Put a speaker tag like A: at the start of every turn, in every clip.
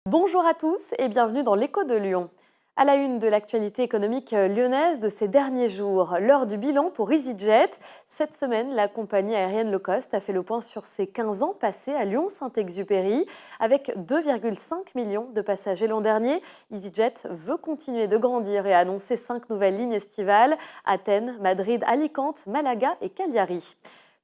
A: Bonjour à tous et bienvenue dans l'Écho de Lyon. À la une de l'actualité économique lyonnaise de ces derniers jours, l'heure du bilan pour EasyJet. Cette semaine, la compagnie aérienne low cost a fait le point sur ses 15 ans passés à Lyon-Saint-Exupéry. Avec 2,5 millions de passagers l'an dernier, EasyJet veut continuer de grandir et a annoncé 5 nouvelles lignes estivales: Athènes, Madrid, Alicante, Malaga et Cagliari.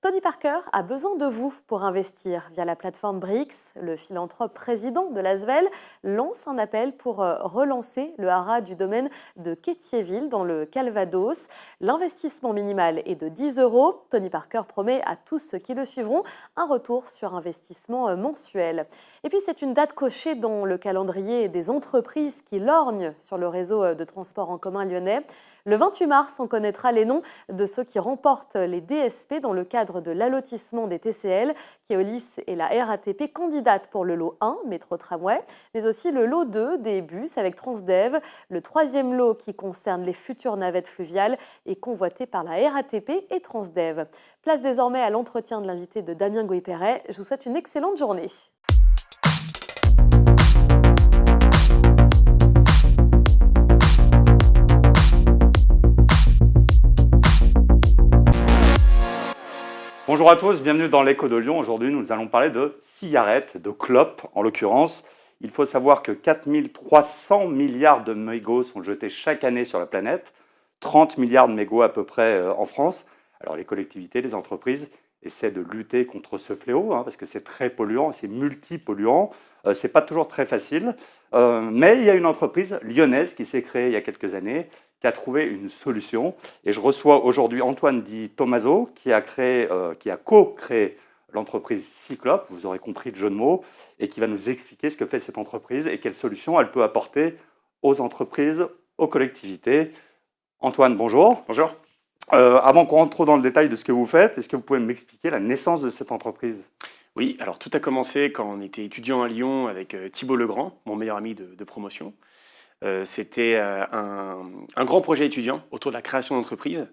A: Tony Parker a besoin de vous pour investir. Via la plateforme Brix, le philanthrope président de l'Asvel lance un appel pour relancer le haras du domaine de Quétiéville dans le Calvados. L'investissement minimal est de 10 €. Tony Parker promet à tous ceux qui le suivront un retour sur investissement mensuel. Et puis c'est une date cochée dans le calendrier des entreprises qui lorgnent sur le réseau de transport en commun lyonnais. Le 28 mars, on connaîtra les noms de ceux qui remportent les DSP dans le cadre de l'allotissement des TCL. Keolis et la RATP candidatent pour le lot 1, métro-tramway, mais aussi le lot 2 des bus avec Transdev. Le troisième lot qui concerne les futures navettes fluviales est convoité par la RATP et Transdev. Place désormais à l'entretien de l'invité de Damien Gouy-Perret. Je vous souhaite une excellente journée.
B: Bonjour à tous, bienvenue dans l'Écho de Lyon. Aujourd'hui, nous allons parler de cigarettes, de clopes en l'occurrence. Il faut savoir que 4 300 milliards de mégots sont jetés chaque année sur la planète, 30 milliards de mégots à peu près en France. Alors les collectivités, les entreprises essaient de lutter contre ce fléau, parce que c'est très polluant, c'est multipolluant. C'est pas toujours très facile, mais il y a une entreprise lyonnaise qui s'est créée il y a quelques années, qui a trouvé une solution. Et je reçois aujourd'hui Antoine Di Tommaso, qui a co-créé l'entreprise Cyclope, vous aurez compris le jeu de mots, et qui va nous expliquer ce que fait cette entreprise et quelles solutions elle peut apporter aux entreprises, aux collectivités. Antoine, bonjour.
C: Bonjour.
B: Avant qu'on rentre trop dans le détail de ce que vous faites, est-ce que vous pouvez m'expliquer la naissance de cette entreprise ?
C: Oui, alors tout a commencé quand on était étudiant à Lyon avec Thibault Legrand, mon meilleur ami de promotion. C'était un grand projet étudiant autour de la création d'entreprise,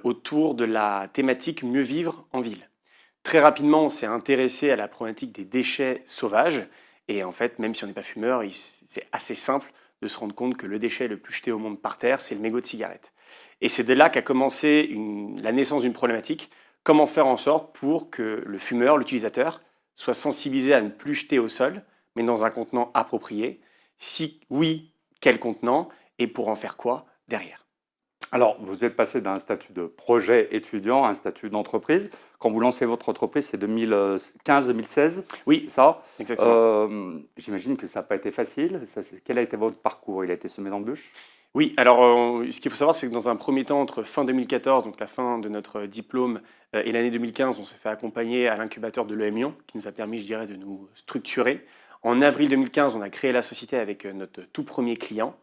C: autour de la thématique mieux vivre en ville. Très rapidement, on s'est intéressé à la problématique des déchets sauvages. Et en fait, même si on n'est pas fumeur, c'est assez simple de se rendre compte que le déchet le plus jeté au monde par terre, c'est le mégot de cigarette. Et c'est de là qu'a commencé la naissance d'une problématique. Comment faire en sorte pour que le fumeur, l'utilisateur, soit sensibilisé à ne plus jeter au sol, mais dans un contenant approprié? Si oui, quel contenant et pour en faire quoi derrière?
B: Alors, vous êtes passé d'un statut de projet étudiant à un statut d'entreprise. Quand vous lancez votre entreprise, c'est 2015-2016,
C: Oui,
B: ça.
C: exactement.
B: J'imagine que ça n'a pas été facile. Quel a été votre parcours? Il a été semé d'embûches?
C: Oui, alors ce qu'il faut savoir, c'est que dans un premier temps, entre fin 2014, donc la fin de notre diplôme, et l'année 2015, on s'est fait accompagner à l'incubateur de l'EM Lyon, qui nous a permis, je dirais, de nous structurer. En avril 2015, on a créé la société avec notre tout premier client.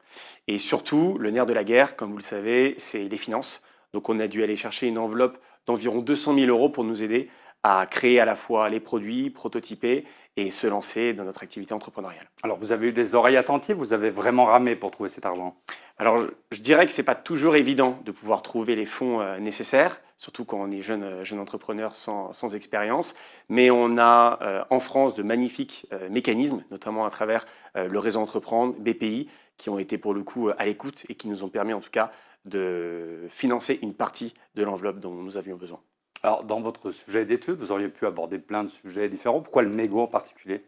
C: Et surtout, le nerf de la guerre, comme vous le savez, c'est les finances. Donc on a dû aller chercher une enveloppe d'environ 200 000 € pour nous aider à créer à la fois les produits, prototyper et se lancer dans notre activité entrepreneuriale.
B: Alors, vous avez eu des oreilles attentives, vous avez vraiment ramé pour trouver cet argent?
C: Alors, je dirais que ce n'est pas toujours évident de pouvoir trouver les fonds nécessaires, surtout quand on est jeune entrepreneur sans expérience. Mais on a en France de magnifiques mécanismes, notamment à travers le réseau Entreprendre, BPI, qui ont été pour le coup à l'écoute et qui nous ont permis en tout cas de financer une partie de l'enveloppe dont nous avions besoin.
B: Alors, dans votre sujet d'étude, vous auriez pu aborder plein de sujets différents. Pourquoi le mégot en particulier?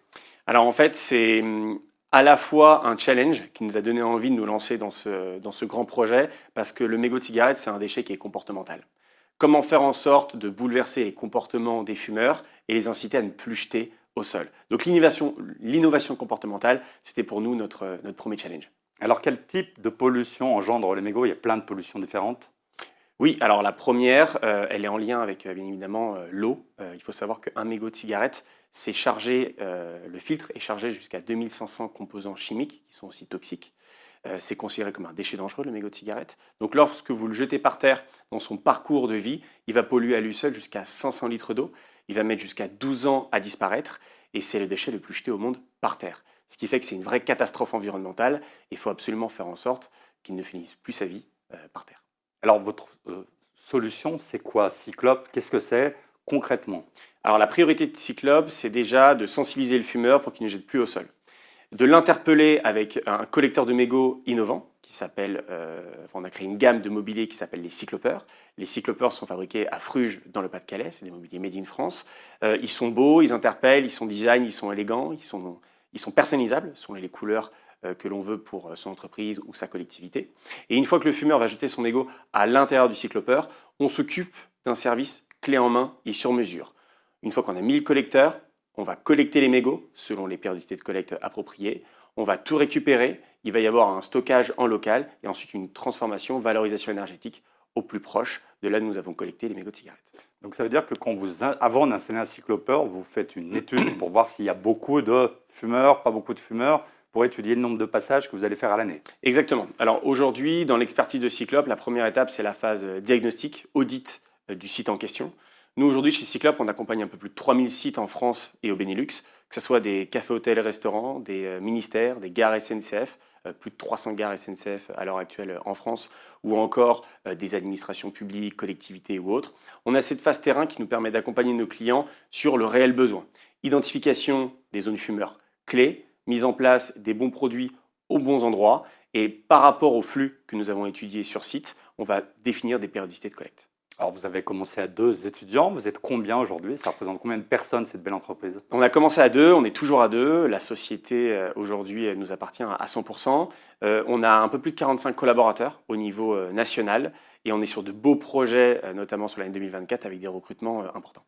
C: Alors en fait, c'est à la fois un challenge qui nous a donné envie de nous lancer dans ce grand projet, parce que le mégot de cigarette, c'est un déchet qui est comportemental. Comment faire en sorte de bouleverser les comportements des fumeurs et les inciter à ne plus jeter au sol? Donc l'innovation comportementale, c'était pour nous notre premier challenge.
B: Alors, quel type de pollution engendre les mégots? Il y a plein de pollutions différentes.
C: Oui, alors la première, elle est en lien avec bien évidemment l'eau. Il faut savoir qu'un mégot de cigarette, c'est chargé, le filtre est chargé jusqu'à 2500 composants chimiques qui sont aussi toxiques. C'est considéré comme un déchet dangereux, le mégot de cigarette. Donc lorsque vous le jetez par terre dans son parcours de vie, il va polluer à lui seul jusqu'à 500 litres d'eau. Il va mettre jusqu'à 12 ans à disparaître et c'est le déchet le plus jeté au monde par terre. Ce qui fait que c'est une vraie catastrophe environnementale. Il faut absolument faire en sorte qu'il ne finisse plus sa vie par terre.
B: Alors, votre solution, c'est quoi, Cyclope? Qu'est-ce que c'est concrètement?
C: Alors la priorité de Cyclope, c'est déjà de sensibiliser le fumeur pour qu'il ne jette plus au sol. de l'interpeller avec un collecteur de mégots innovant qui s'appelle, on a créé une gamme de mobilier qui s'appelle les cyclopeurs. Les cyclopeurs sont fabriqués à Fruges dans le Pas-de-Calais, c'est des mobiliers made in France. Ils sont beaux, ils interpellent, ils sont design, ils sont élégants, ils sont personnalisables, ce sont les couleurs que l'on veut pour son entreprise ou sa collectivité. Et une fois que le fumeur va jeter son mégot à l'intérieur du cyclopeur, on s'occupe d'un service clé en main et sur mesure. Une fois qu'on a mis le collecteur, on va collecter les mégots selon les périodicités de collecte appropriées. On va tout récupérer. Il va y avoir un stockage en local et ensuite une transformation, valorisation énergétique au plus proche de là où nous avons collecté les mégots de cigarettes.
B: Donc ça veut dire que avant d'installer un cyclopeur, vous faites une étude pour voir s'il y a beaucoup de fumeurs, pas beaucoup de fumeurs, pour étudier le nombre de passages que vous allez faire à l'année.
C: Exactement. Alors aujourd'hui, dans l'expertise de Cyclope, la première étape, c'est la phase diagnostic, audit du site en question. Nous, aujourd'hui, chez Cyclope, on accompagne un peu plus de 3000 sites en France et au Benelux, que ce soit des cafés, hôtels, restaurants, des ministères, des gares SNCF, plus de 300 gares SNCF à l'heure actuelle en France, ou encore des administrations publiques, collectivités ou autres. On a cette phase terrain qui nous permet d'accompagner nos clients sur le réel besoin. Identification des zones fumeurs clés, mise en place des bons produits aux bons endroits, et par rapport au flux que nous avons étudié sur site, on va définir des périodicités de collecte.
B: Alors vous avez commencé à 2 étudiants, vous êtes combien aujourd'hui? Ça représente combien de personnes cette belle entreprise?
C: On a commencé à 2, on est toujours à 2. La société aujourd'hui nous appartient à 100%. On a un peu plus de 45 collaborateurs au niveau national et on est sur de beaux projets, notamment sur l'année 2024 avec des recrutements importants.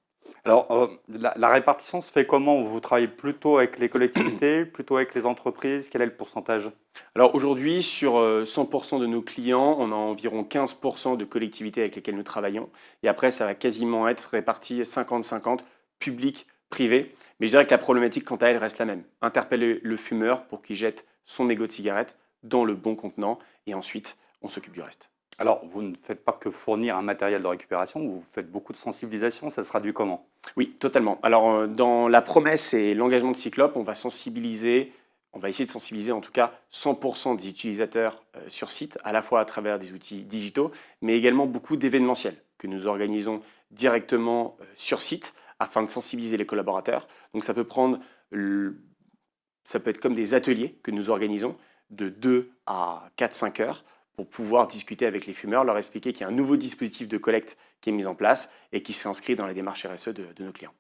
B: Alors la répartition se fait comment? Vous travaillez plutôt avec les collectivités, plutôt avec les entreprises? Quel est le pourcentage?
C: Alors aujourd'hui, sur 100% de nos clients, on a environ 15% de collectivités avec lesquelles nous travaillons. Et après, ça va quasiment être réparti 50-50, public, privé. Mais je dirais que la problématique, quant à elle, reste la même. Interpeller le fumeur pour qu'il jette son mégot de cigarette dans le bon contenant. Et ensuite, on s'occupe du reste.
B: Alors, vous ne faites pas que fournir un matériel de récupération, vous faites beaucoup de sensibilisation, ça se traduit comment?
C: Oui, totalement. Alors, dans la promesse et l'engagement de Cyclope, on va essayer de sensibiliser en tout cas 100% des utilisateurs sur site, à la fois à travers des outils digitaux, mais également beaucoup d'événementiels que nous organisons directement sur site afin de sensibiliser les collaborateurs. Donc ça peut être comme des ateliers que nous organisons de 2 à 4-5 heures pour pouvoir discuter avec les fumeurs, leur expliquer qu'il y a un nouveau dispositif de collecte qui est mis en place et qui s'inscrit dans la démarche RSE de nos clients.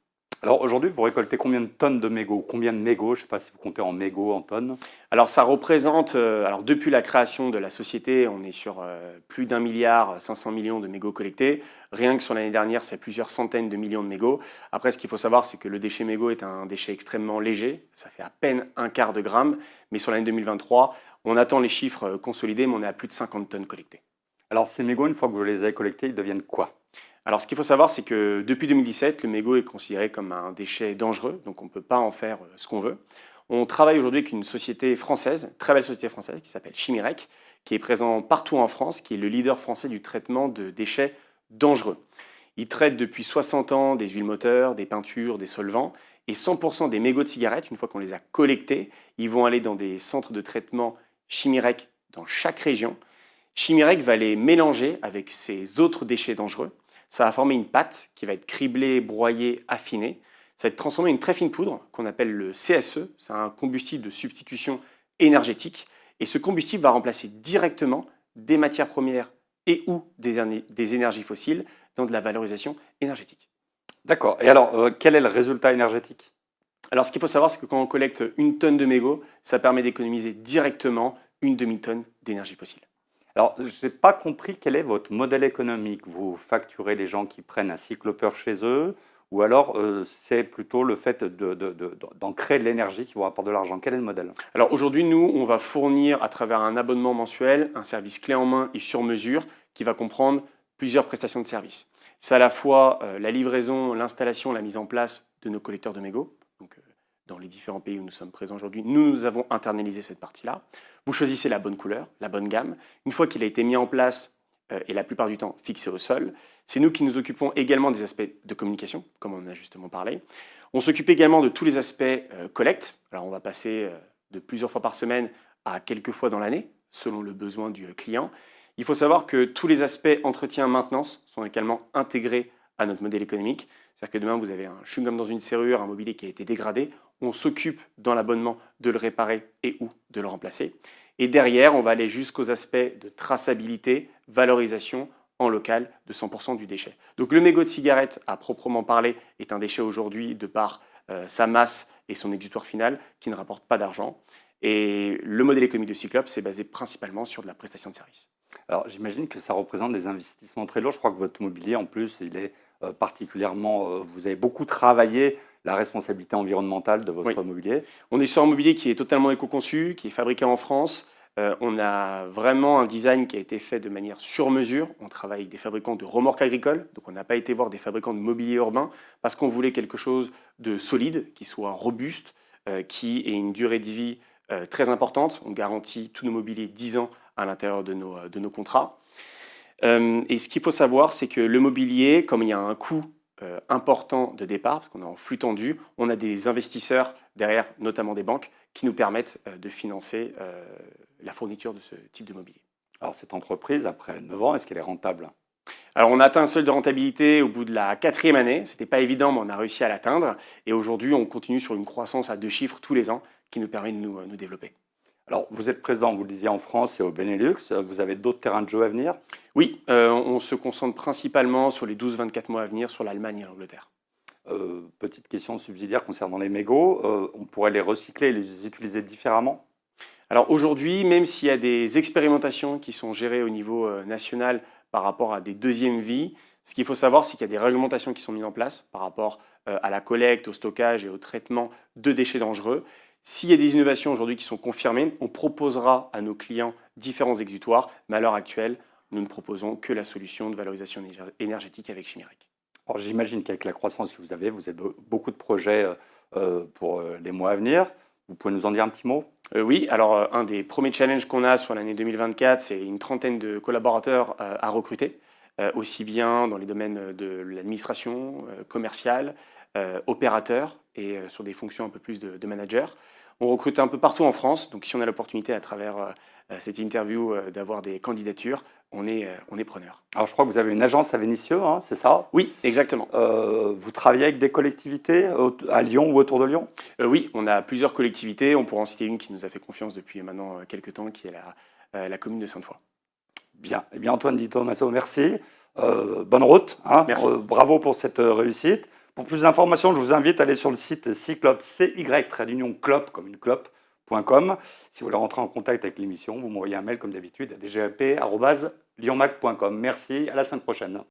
B: Alors aujourd'hui, vous récoltez combien de tonnes de mégots? Combien de mégots? Je ne sais pas si vous comptez en mégots, en tonnes.
C: Alors ça représente, depuis la création de la société, on est sur plus d'1,5 milliard de mégots collectés. Rien que sur l'année dernière, c'est plusieurs centaines de millions de mégots. Après, ce qu'il faut savoir, c'est que le déchet mégot est un déchet extrêmement léger. Ça fait à peine 1/4 de gramme. Mais sur l'année 2023, on attend les chiffres consolidés, mais on est à plus de 50 tonnes collectées.
B: Alors ces mégots, une fois que vous les avez collectés, ils deviennent quoi?
C: Alors, ce qu'il faut savoir, c'est que depuis 2017, le mégot est considéré comme un déchet dangereux, donc on ne peut pas en faire ce qu'on veut. On travaille aujourd'hui avec une société française, très belle société française, qui s'appelle Chimirec, qui est présent partout en France, qui est le leader français du traitement de déchets dangereux. Il traite depuis 60 ans des huiles moteurs, des peintures, des solvants, et 100% des mégots de cigarettes, une fois qu'on les a collectés, ils vont aller dans des centres de traitement Chimirec dans chaque région. Chimirec va les mélanger avec ces autres déchets dangereux. Ça va former une pâte qui va être criblée, broyée, affinée. Ça va être transformé en une très fine poudre qu'on appelle le CSE. C'est un combustible de substitution énergétique. Et ce combustible va remplacer directement des matières premières et ou des énergies fossiles dans de la valorisation énergétique.
B: D'accord. Et alors, quel est le résultat énergétique?
C: Alors, ce qu'il faut savoir, c'est que quand on collecte 1 tonne de mégots, ça permet d'économiser directement une demi-tonne d'énergie fossile.
B: Alors, je n'ai pas compris quel est votre modèle économique. Vous facturez les gens qui prennent un cyclopeur chez eux, ou alors c'est plutôt le fait d'en créer de l'énergie qui vous rapporte de l'argent? Quel est le modèle?
C: Alors aujourd'hui, nous, on va fournir à travers un abonnement mensuel un service clé en main et sur mesure qui va comprendre plusieurs prestations de services. C'est à la fois la livraison, l'installation, la mise en place de nos collecteurs de mégots. Donc, dans les différents pays où nous sommes présents aujourd'hui, nous avons internalisé cette partie-là. Vous choisissez la bonne couleur, la bonne gamme. Une fois qu'il a été mis en place, et la plupart du temps fixé au sol, c'est nous qui nous occupons également des aspects de communication, comme on en a justement parlé. On s'occupe également de tous les aspects collecte. Alors on va passer de plusieurs fois par semaine à quelques fois dans l'année, selon le besoin du client. Il faut savoir que tous les aspects entretien, maintenance sont également intégrés à notre modèle économique. C'est-à-dire que demain, vous avez un chewing-gum dans une serrure, un mobilier qui a été dégradé, on s'occupe dans l'abonnement de le réparer et ou de le remplacer. Et derrière, on va aller jusqu'aux aspects de traçabilité, valorisation en local de 100% du déchet. Donc le mégot de cigarette, à proprement parler, est un déchet aujourd'hui de par sa masse et son exutoire final qui ne rapporte pas d'argent. Et le modèle économique de Cyclope, c'est basé principalement sur de la prestation de service.
B: Alors, j'imagine que ça représente des investissements très lourds. Je crois que votre mobilier, en plus, il est particulièrement. Vous avez beaucoup travaillé la responsabilité environnementale de votre mobilier.
C: On est sur un mobilier qui est totalement éco-conçu, qui est fabriqué en France. On a vraiment un design qui a été fait de manière sur mesure. On travaille avec des fabricants de remorques agricoles, donc on n'a pas été voir des fabricants de mobilier urbain parce qu'on voulait quelque chose de solide, qui soit robuste, qui ait une durée de vie très importante. On garantit tous nos mobiliers 10 ans à l'intérieur de nos contrats. Et ce qu'il faut savoir, c'est que le mobilier, comme il y a un coût important de départ, parce qu'on est en flux tendu, on a des investisseurs derrière, notamment des banques, qui nous permettent de financer la fourniture de ce type de mobilier.
B: Alors, cette entreprise, après 9 ans, est-ce qu'elle est rentable?
C: Alors, on a atteint un seuil de rentabilité au bout de la 4e année. Ce n'était pas évident, mais on a réussi à l'atteindre. Et aujourd'hui, on continue sur une croissance à 2 chiffres tous les ans qui nous permet de nous développer.
B: Alors, vous êtes présent, vous le disiez, en France et au Benelux. Vous avez d'autres terrains de jeu à venir?
C: Oui, on se concentre principalement sur les 12-24 mois à venir sur l'Allemagne et l'Angleterre.
B: Petite question subsidiaire concernant les mégots. On pourrait les recycler et les utiliser différemment?
C: Alors aujourd'hui, même s'il y a des expérimentations qui sont gérées au niveau national par rapport à des deuxièmes vies, ce qu'il faut savoir, c'est qu'il y a des réglementations qui sont mises en place par rapport à la collecte, au stockage et au traitement de déchets dangereux. S'il y a des innovations aujourd'hui qui sont confirmées, on proposera à nos clients différents exutoires, mais à l'heure actuelle, nous ne proposons que la solution de valorisation énergétique avec Chiméric.
B: Alors, j'imagine qu'avec la croissance que vous avez beaucoup de projets pour les mois à venir. Vous pouvez nous en dire un petit mot?
C: Oui, alors un des premiers challenges qu'on a sur l'année 2024, c'est une trentaine de collaborateurs à recruter, aussi bien dans les domaines de l'administration, commerciale, opérateur et sur des fonctions un peu plus de manager. On recrute un peu partout en France, donc si on a l'opportunité à travers cette interview d'avoir des candidatures, on est preneur.
B: Alors, je crois que vous avez une agence à Vénissieux, hein, c'est ça?
C: Oui, exactement.
B: Vous travaillez avec des collectivités à Lyon ou autour de Lyon?
C: Oui, on a plusieurs collectivités. On pourra en citer une qui nous a fait confiance depuis maintenant quelques temps, qui est la commune de Sainte-Foy.
B: Bien. Eh bien, Antoine Di Tommaso, merci. Bonne route. Hein.
C: Merci.
B: Bravo pour cette réussite. Pour plus d'informations, je vous invite à aller sur le site Cyclope, CY-Clop, comme une clope.com. Si vous voulez rentrer en contact avec l'émission, vous m'envoyez un mail comme d'habitude à dgap@lyonmac.com. Merci, à la semaine prochaine.